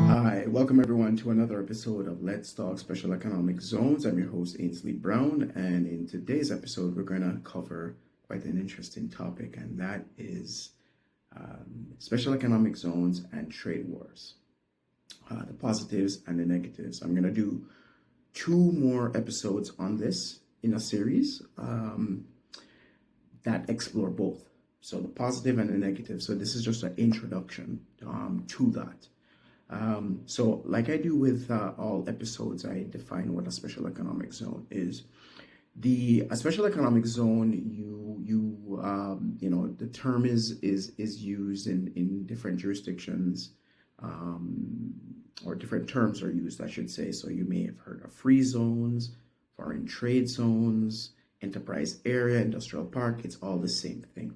Hi, welcome everyone to another episode of Let's Talk Special Economic Zones. I'm your host, Ainsley Brown, and in today's episode, we're going to cover quite an interesting topic, and that is special economic zones and trade wars, the positives and the negatives. I'm going to do 2 more episodes on this in a series that explore both. So the positive and the negative. So this is just an introduction to that. So like I do with all episodes, I define what a special economic zone is. A special economic zone, the term is used in different jurisdictions, or different terms are used, I should say. So you may have heard of free zones, foreign trade zones, enterprise area, industrial park. It's all the same thing,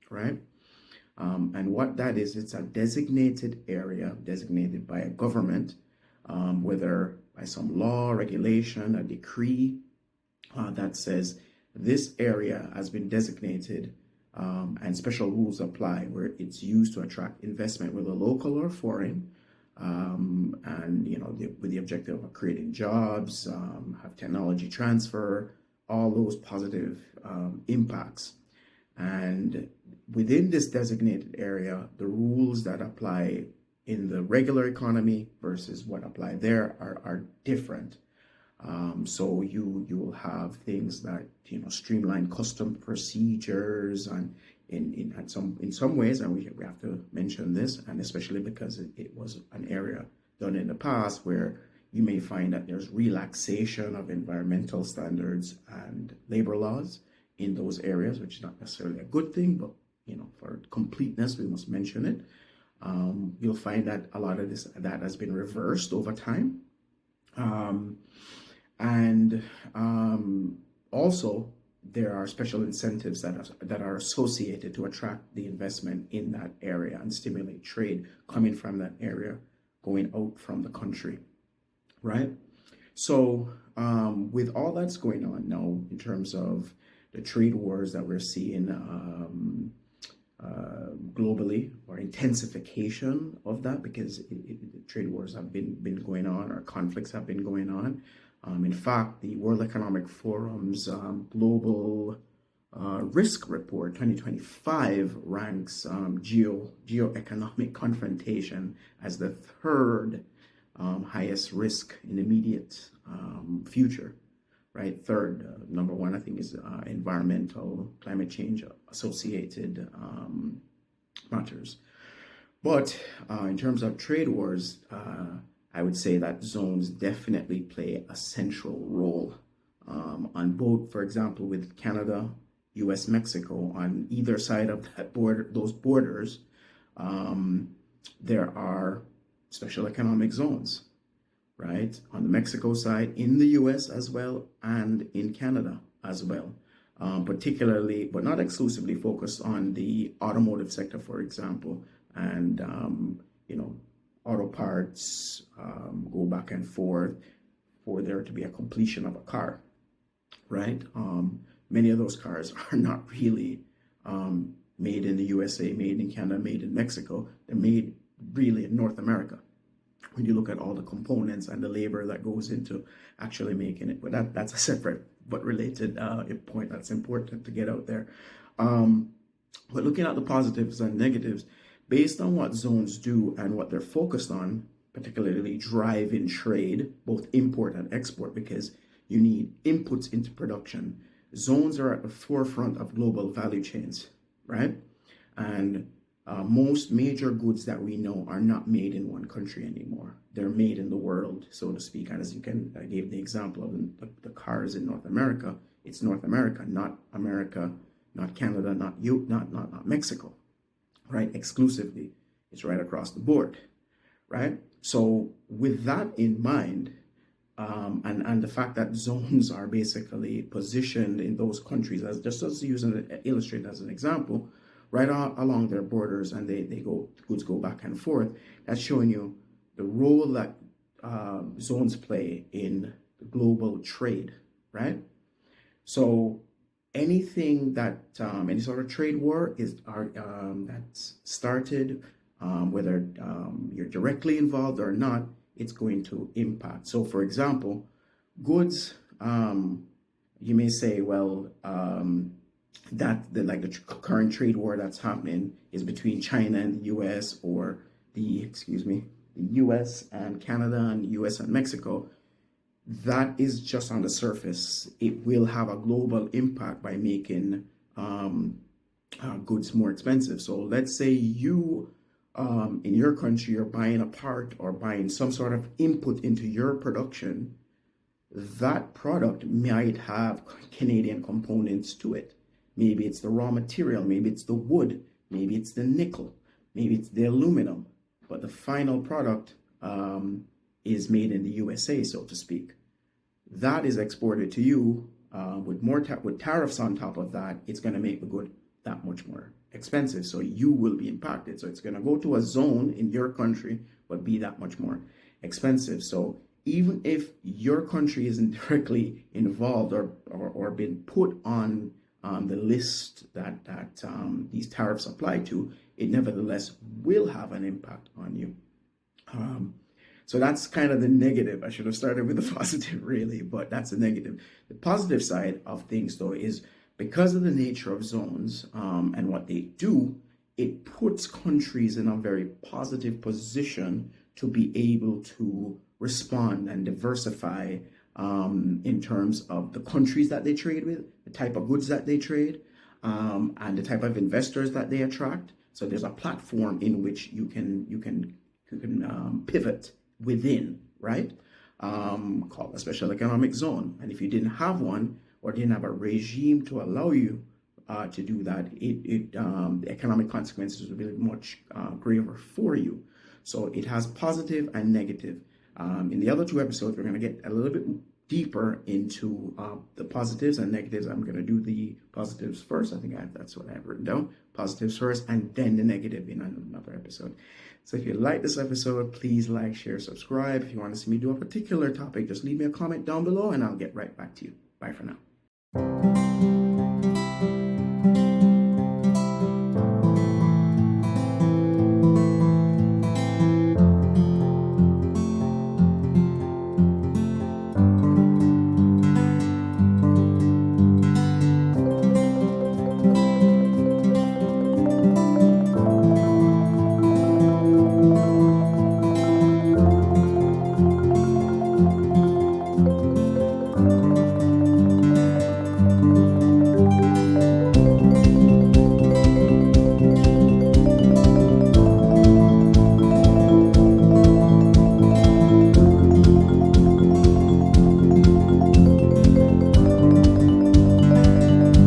right? And what that is, it's a designated area designated by a government, whether by some law, regulation, a decree that says this area has been designated, and special rules apply where it's used to attract investment, whether local or foreign, and with the objective of creating jobs, have technology transfer, all those positive impacts. And within this designated area, the rules that apply in the regular economy versus what apply there are different. So you will have things that streamline custom procedures, and in some ways, and we have to mention this, and especially because it was an area done in the past where you may find that there's relaxation of environmental standards and labor laws in those areas, which is not necessarily a good thing, but for completeness, we must mention it. You'll find that a lot of that has been reversed over time. Also, there are special incentives that are associated to attract the investment in that area and stimulate trade coming from that area, going out from the country, right? So with all that's going on now in terms of the trade wars that we're seeing globally, or intensification of that, because trade wars have been going on, or conflicts have been going on. In fact, the World Economic Forum's Global Risk Report 2025 ranks geoeconomic confrontation as the third highest risk in the immediate future. Right, third, number one, I think, is environmental, climate change associated matters. But in terms of trade wars, I would say that zones definitely play a central role on both. For example, with Canada, U.S., Mexico, on either side of that border, those borders, there are special economic zones. Right, on the Mexico side, in the U.S. as well, and in Canada as well, particularly, but not exclusively, focused on the automotive sector, for example, and auto parts go back and forth for there to be a completion of a car, right? Many of those cars are not really made in the USA, made in Canada, made in Mexico. They're made really in North America, when you look at all the components and the labor that goes into actually making it. But that's a separate but related point that's important to get out there. But looking at the positives and negatives, based on what zones do and what they're focused on, particularly driving trade, both import and export, because you need inputs into production. Zones are at the forefront of global value chains, right? And most major goods that we know are not made in one country anymore. They're made in the world, so to speak. And as I gave the example of the cars in North America. It's North America, not Canada, not Mexico, right? Exclusively, it's right across the board, right? So with that in mind, and the fact that zones are basically positioned in those countries, illustrate as an example, right along their borders, and goods go back and forth. That's showing you the role that zones play in global trade, right? So anything that any sort of trade war that's started, whether you're directly involved or not, it's going to impact. So, for example, goods, you may say, well, the current trade war that's happening is between China and the U.S. or the U.S. and Canada and U.S. and Mexico. That is just on the surface. It will have a global impact by making goods more expensive. So let's say you, in your country, you're buying a part or buying some sort of input into your production. That product might have Canadian components to it. Maybe it's the raw material, maybe it's the wood, maybe it's the nickel, maybe it's the aluminum. But the final product is made in the USA, so to speak. That is exported to you with tariffs on top of that. It's going to make the good that much more expensive. So you will be impacted. So it's going to go to a zone in your country, but be that much more expensive. So even if your country isn't directly involved or been put on the list that these tariffs apply to, it nevertheless will have an impact on you. So that's kind of the negative. I should have started with the positive, really, but that's the negative. The positive side of things, though, is because of the nature of zones and what they do, it puts countries in a very positive position to be able to respond and diversify in terms of the countries that they trade with, the type of goods that they trade, and the type of investors that they attract. So there's a platform in which you can pivot within, right? Called a special economic zone. And if you didn't have one or didn't have a regime to allow you to do that, the economic consequences would be much graver for you. So it has positive and negative. In the other two episodes, we're going to get a little bit deeper into the positives and negatives. I'm going to do the positives first. I think that's what I have written down. Positives first, and then the negative in another episode. So if you like this episode, please like, share, subscribe. If you want to see me do a particular topic, just leave me a comment down below and I'll get right back to you. Bye for now.